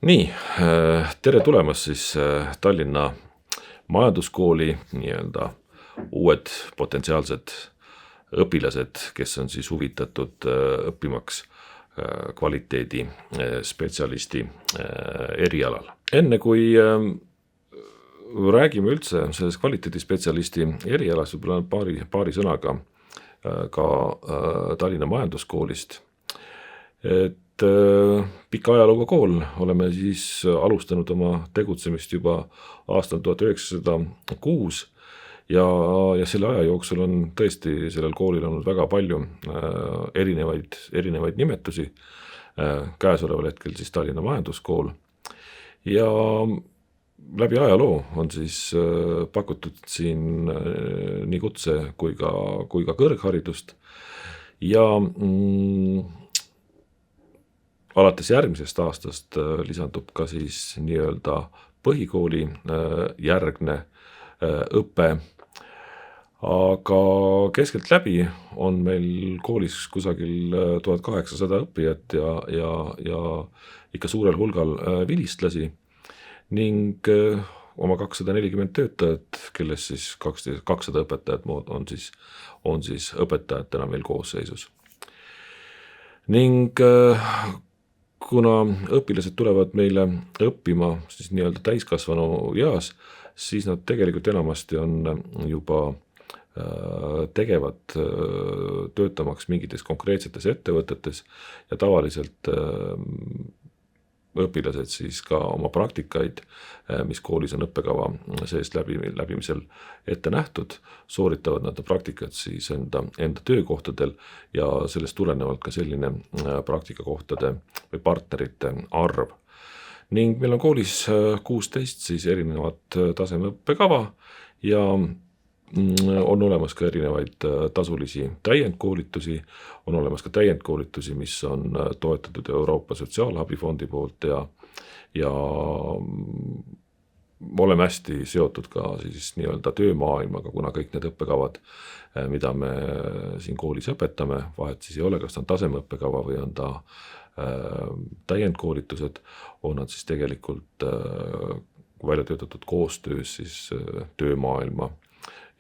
Nii, tere tulemast siis Tallinna majanduskooli nii-öelda uued potentsiaalsed õpilased, kes on siis huvitatud õppimaks kvaliteedi spetsialisti erialal. Enne kui räägime üldse sellest kvaliteedispetsialisti erialast, võib-olla paari sõnaga ka Tallinna majanduskoolist. Et pika ajalooga kool, oleme siis alustanud oma tegutsemist juba aastal 1906 ja selle aja jooksul on tõesti sellel koolil olnud väga palju erinevaid nimetusi, käesoleval hetkel siis Tallinna majanduskool. Ja läbi ajaloo on siis pakutud siin nii kutse kui ka kõrgharidust ja alates järgmisest aastast lisandub ka siis nii-öelda põhikooli järgne õpe, aga keskelt läbi on meil koolis kusagil 1800 õppijat ja ikka suurel hulgal vilistlasi ning oma 240 töötajat, kellest siis 200 õpetajat on siis õpetajatena meil koosseisus. Ning kuna õpilased tulevad meile õppima siis nii-öelda täiskasvanu eas, siis nad tegelikult enamasti on juba tegevad töötamaks mingites konkreetsetes ettevõtetes ja tavaliselt õpilased siis ka oma praktikaid, mis koolis on õppekava seest läbimisel ette nähtud, sooritavad nad praktikat siis enda töökohtadel ja sellest tulenevalt ka selline praktikakohtade või partnerite arv. Ning meil on koolis 16 siis erinevat taseme õppekava ja on olemas ka erinevaid tasulisi täiendkoolitusi, on olemas ka täiendkoolitusi, mis on toetatud Euroopa Sotsiaalabifondi poolt ja oleme hästi seotud ka siis nii-öelda töömaailmaga, kuna kõik need õppekavad, mida me siin koolis õpetame, vahet siis ei ole, kas ta on tasemeõppekava või on ta täiendkoolitused, on nad siis tegelikult välja töötatud koostöös siis töömaailma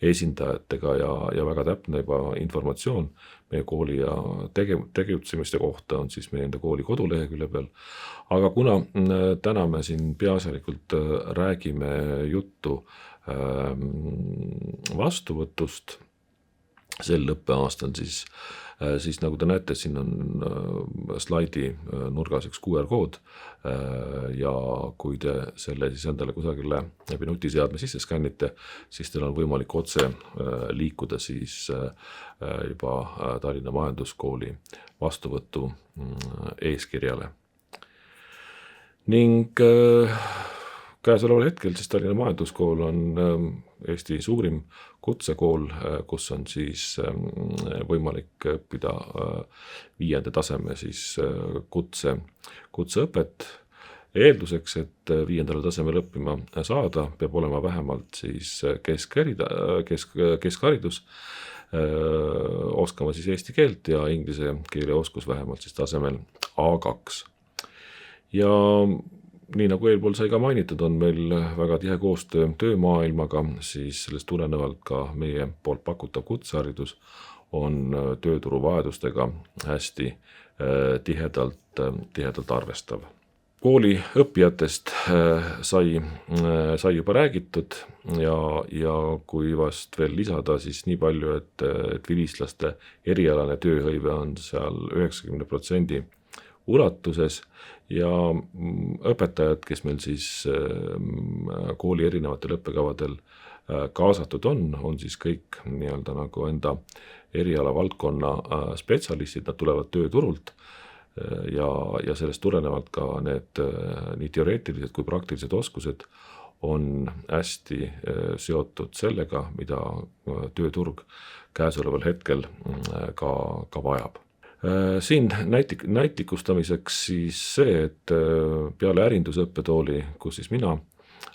esindajatega ja väga täpne juba informatsioon meie kooli ja tegutsemiste kohta on siis meie enda kooli kodulehekülje peal. Aga kuna täna me siin peaasjalikult räägime juttu vastuvõtust sel õppeaastal, siis nagu te näete, siin on slaidi nurgas üks QR-kood ja kui te selle siis endale kusagile läbi nutiseadme sisse skännite, siis teil on võimalik otse liikuda siis juba Tallinna majanduskooli vastuvõtu eeskirjale. Ning käesoleval hetkel siis Tallinna majanduskool on Eesti suurim kutsekool, kus on siis võimalik õppida 5. taseme siis kutseõpet. Eelduseks, et 5. tasemel õppima saada, peab olema vähemalt siis keskharidus, oskama siis eesti keelt ja inglise keele oskus vähemalt siis tasemel A2. Ja nii nagu eelpool sai ka mainitud, on meil väga tihe koostöö töömaailmaga, siis sellest tulenevalt ka meie poolt pakutav kutseharidus on tööturu vajadustega hästi tihedalt arvestav. Kooli õppijatest sai juba räägitud ja kui vast veel lisada, siis nii palju, et vilistlaste erialane tööhõive on seal 90% ulatuses ja õpetajad, kes meil siis kooli erinevatel õppekavadel kaasatud on siis kõik nii-öelda nagu enda eriala valdkonna spetsialistid, nad tulevad tööturult ja sellest tulenevalt ka need nii teoreetilised kui praktilised oskused on hästi seotud sellega, mida tööturg käesoleval hetkel ka vajab. Siin näitlikustamiseks siis see, et peale ärindusõppetooli, kus siis mina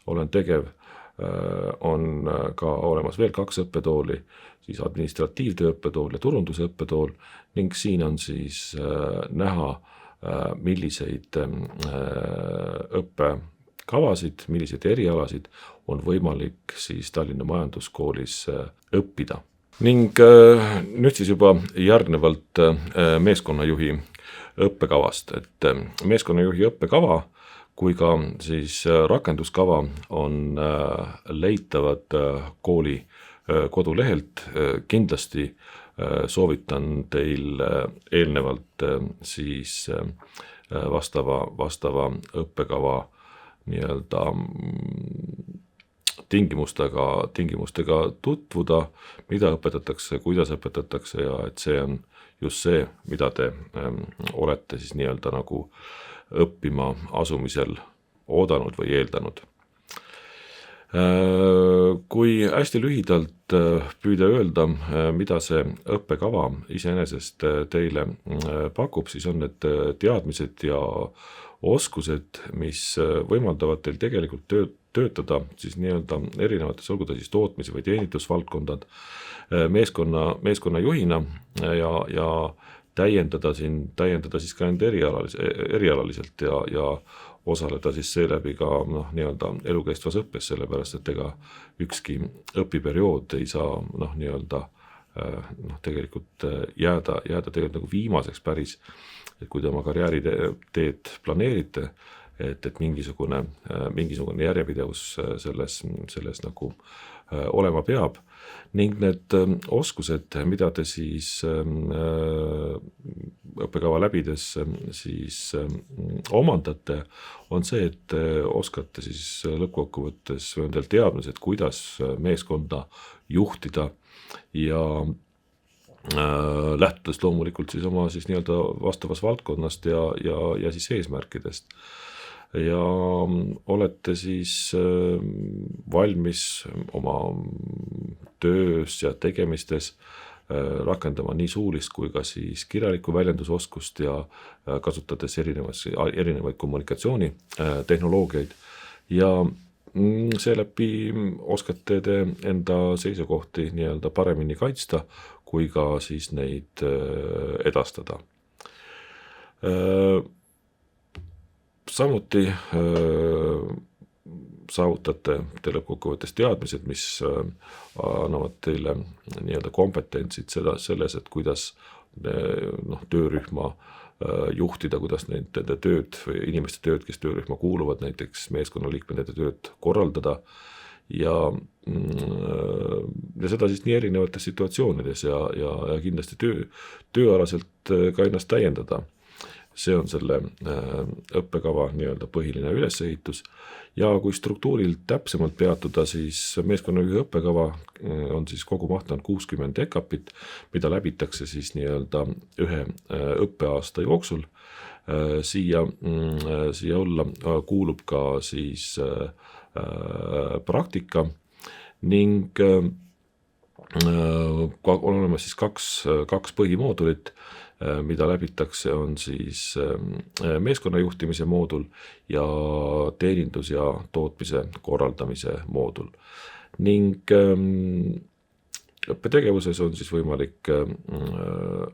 olen tegev, on ka olemas veel 2 õppetooli, siis administratiivtöö õppetool ja turunduse õppetool ning siin on siis näha milliseid õppekavasid, milliseid erialasid on võimalik siis Tallinna Majanduskoolis õppida. Ning nüüd siis juba järgnevalt meeskonnajuhi õppekavast, et meeskonnajuhi õppekava kui ka siis rakenduskava on leitavad kooli kodulehelt. Kindlasti soovitan teil eelnevalt siis vastava õppekava nii-öelda tingimustega tutvuda, mida õpetatakse, kuidas õpetatakse ja et see on just see, mida te olete siis nii-öelda nagu õppima asumisel oodanud või eeldanud. Kui hästi lühidalt püüda öelda, mida see õppekava iseenesest teile pakub, siis on need teadmised ja oskused, mis võimaldavad teil tegelikult töötada siis nii-öelda erinevates, olgu ta siis tootmise või teenindusvaldkondad meeskonnajuhina ja täiendada siis ka enda erialaliselt ja osaleda siis seeläbi ka nii-öelda elukestvas õppes, sellepärast et ega ükski õpiperiood ei saa nii-öelda tegelikult jääda tegelikult nagu viimaseks päris, et kui te oma karjääriteed planeerite, et mingisugune järjepidevus selles nagu olema peab ning need oskused, mida te siis õppekava läbides siis omandate, on see, et oskate siis lõppkokkuvõttes või on teil teadmised, kuidas meeskonda juhtida ja lähtudes loomulikult siis oma siis nii-öelda vastavas valdkonnast ja siis eesmärkidest. Ja olete siis valmis oma töös ja tegemistes rakendama nii suulist kui ka siis kirjalikku väljendusoskust ja kasutades erinevaid kommunikatsioonitehnoloogiaid ja seeläbi oskate te enda seisukohti nii-öelda paremini kaitsta kui ka siis neid edastada. Samuti saavutate te lõppkokkuvõttes teadmised, mis annavad teile nii-öelda kompetentsid selles, et kuidas töörühma juhtida, kuidas nende tööd või inimeste tööd, kes töörühma kuuluvad, näiteks meeskonnaliikmete tööd korraldada ja seda siis nii erinevates situatsioonides ja kindlasti tööalaselt ka ennast täiendada. See on selle õppekava nii-öelda põhiline ülesehitus ja kui struktuurilt täpsemalt peatuda, siis meeskonnajuhi õppekava on siis kogu maht on 60 EKAP-it, mida läbitakse siis nii-öelda ühe õppeaasta jooksul. Siia olla kuulub ka siis praktika ning on olemas siis kaks põhimoodulit, mida läbitakse, on siis meeskonnajuhtimise moodul ja teenindus- ja tootmise korraldamise moodul. Ning õppetegevuses on siis võimalik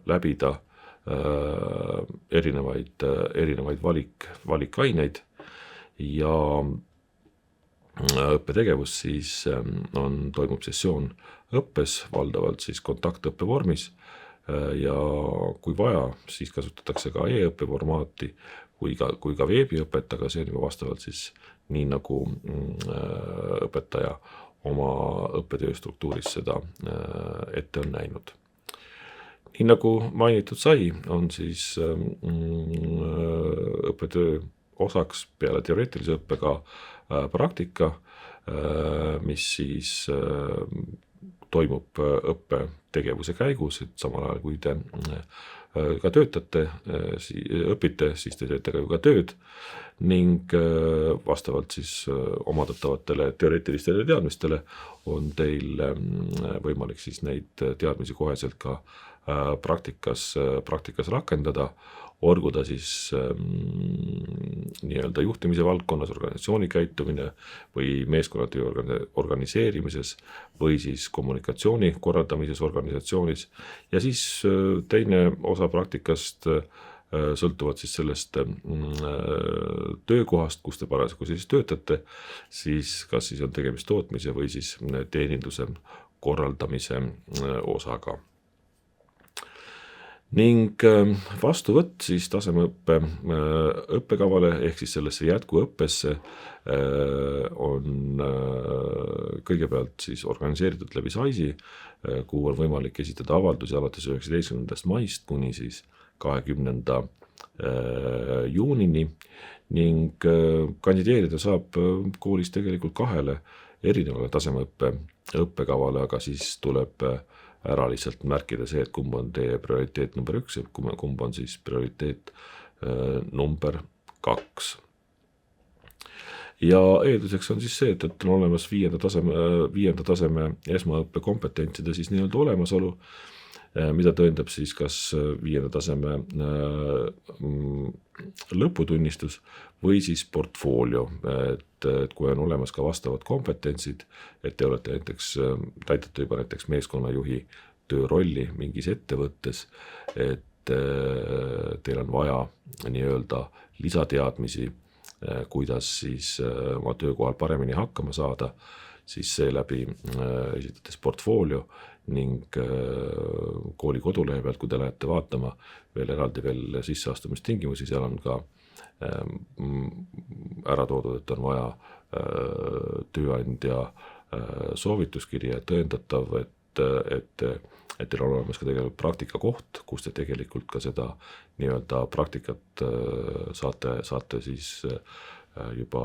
läbida erinevaid valikaineid ja õppetegevus siis toimub sessioon õppes, valdavalt siis kontaktõppe vormis ja kui vaja, siis kasutatakse ka e-õppe formaati kui ka veebiõpet, aga see on juba vastavalt siis nii nagu õpetaja oma õppetöö struktuuris seda ette on näinud. Nii nagu mainitud sai, on siis õppetöö osaks peale teoreetilise õppega praktika, mis siis toimub õppetegevuse käigus, et samal ajal kui te ka töötate, õpite, siis te teete ka tööd ning vastavalt siis omandatavatele teoreetilistele teadmistele on teil võimalik siis neid teadmisi koheselt ka praktikas rakendada, olgu ta siis nii-öelda juhtimise valdkonnas, organisatsiooni käitumine või meeskonnatöö organiseerimises või siis kommunikatsiooni korraldamises organisatsioonis ja siis teine osa praktikast sõltuvalt siis sellest töökohast, kus te parasjagu siis töötate, siis kas siis on tegemist tootmise või siis teeninduse korraldamise osaga. Ning vastuvõtt siis tasemeõppe õppekavale ehk siis sellesse jätkuõppesse on kõigepealt siis organiseeritud läbi SAIS-i, kuhu on võimalik esitada avaldusi alates 19. maist kuni siis 20. juunini ning kandideerida saab koolis tegelikult 2 erinevale tasemeõppe õppekavale, aga siis tuleb ära lihtsalt märkida see, et kumb on teie prioriteet number 1 ja kumb on siis prioriteet number 2. Ja eelduseks on siis see, et on olemas 5. taseme esmaõppe kompetentside siis nii-öelda olemasolu, mida tõendab siis kas 5. taseme lõputunnistus või siis portfoolio, et kui on olemas ka vastavad kompetentsid, et te olete näiteks, täidate juba näiteks meeskonnajuhi töörolli mingis ettevõttes, et teil on vaja nii-öelda lisateadmisi, kuidas siis oma töökohal paremini hakkama saada, siis seeläbi esitades portfoolio ning kooli kodulehe pealt, kui te lähete vaatama veel eraldi veel sisseastumistingimusi, seal on ka ära toodud, et on vaja tööandja soovituskirja tõendatav, et teil on olemas ka tegelikult praktikakoht, kus te tegelikult ka seda nii-öelda praktikat saate siis juba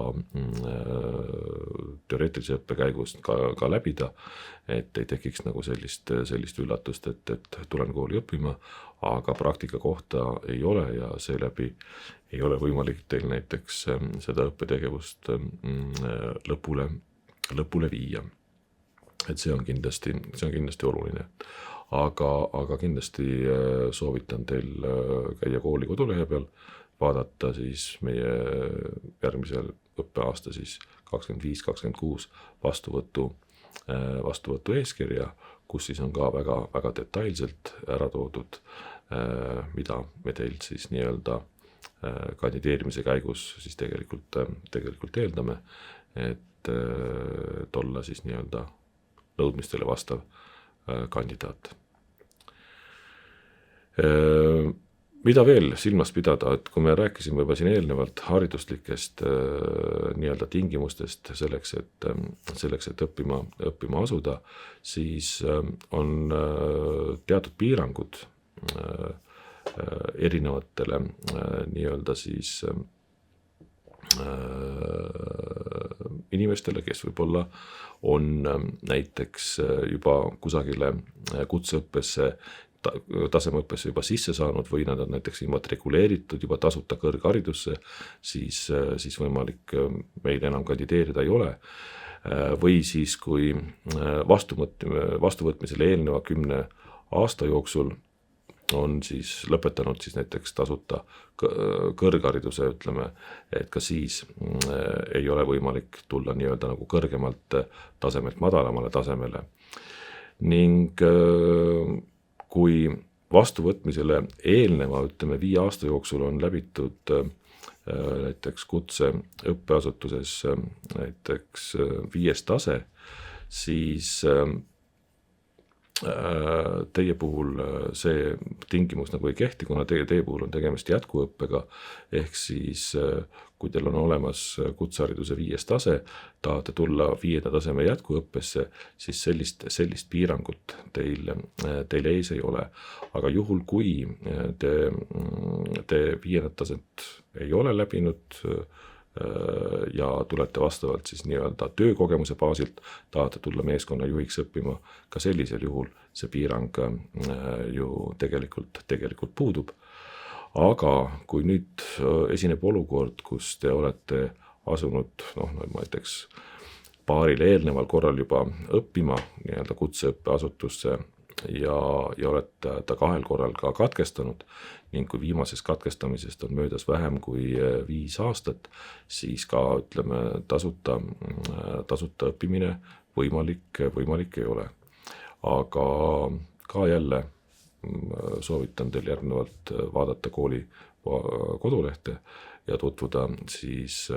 teoreetilise õppe käigus ka läbida, et ei tekiks nagu sellist üllatust, et tulen kooli õppima, aga praktika kohta ei ole ja seeläbi ei ole võimalik teil näiteks seda õppetegevust lõpule viia. Et see on kindlasti oluline. Aga kindlasti soovitan teil käia kooli kodulehe peal, vaadata siis meie järgmisel õppeaasta siis 25-26 vastuvõtu eeskirja, kus siis on ka väga detailselt ära toodud, mida me teilt siis nii-öelda kandideerimise käigus siis tegelikult eeldame, et olla siis nii-öelda nõudmistele vastav kandidaat. Mida veel silmas pidada, et kui me rääkisime juba siin eelnevalt hariduslikest nii-öelda tingimustest selleks, et õppima asuda, siis on teatud piirangud erinevatele nii-öelda siis inimestele, kes võib-olla on näiteks juba kusagile kutseõppesse, tasemeõppesse juba sisse saanud või nad on näiteks immatrikuleeritud juba tasuta kõrgharidusse, siis võimalik meil enam kandideerida ei ole. Või siis, kui vastuvõtmisele eelneva 10 aasta jooksul on siis lõpetanud siis näiteks tasuta kõrghariduse, ütleme, et ka siis ei ole võimalik tulla nii-öelda nagu kõrgemalt tasemelt madalamale tasemele. Ning kui vastuvõtmisele eelneva, ütleme 5 aasta jooksul on läbitud näiteks kutseõppeasutuses näiteks 5. tase, siis teie puhul see tingimus nagu ei kehti, kuna teie puhul on tegemist jätkuõppega, ehk siis kui teil on olemas kutsehariduse 5. tase, tahate tulla 5. taseme jätkuõppesse, siis sellist piirangut teil ees ei ole. Aga juhul, kui te 5. taset ei ole läbinud ja tulete vastavalt siis nii-öelda töökogemuse baasilt, tahate tulla meeskonnajuhiks õppima, ka sellisel juhul see piirang ju tegelikult puudub. Aga kui nüüd esineb olukord, kus te olete asunud näiteks paaril eelneval korral juba õppima nii-öelda kutseõppeasutusse ja olete ta 2 korral ka katkestanud ning kui viimasest katkestamisest on möödas vähem kui 5 aastat, siis ka ütleme tasuta õppimine võimalik ei ole. Aga ka jälle soovitan teil järgnevalt vaadata kooli kodulehte ja tutvuda siis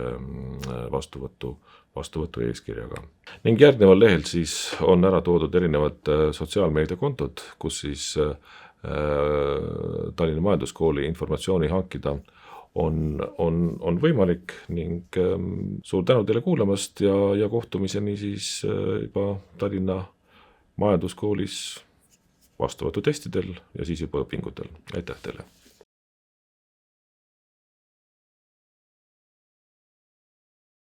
vastuvõtu eeskirjaga. Ning järgneval lehel siis on ära toodud erinevad sotsiaalmeediakontod, kus siis Tallinna Majanduskooli informatsiooni hankida on võimalik ning suur tänu teile kuulamast ja kohtumiseni siis juba Tallinna Majanduskoolis vastuvõtutestidel ja siis juba õpingutel. Aitäh teile!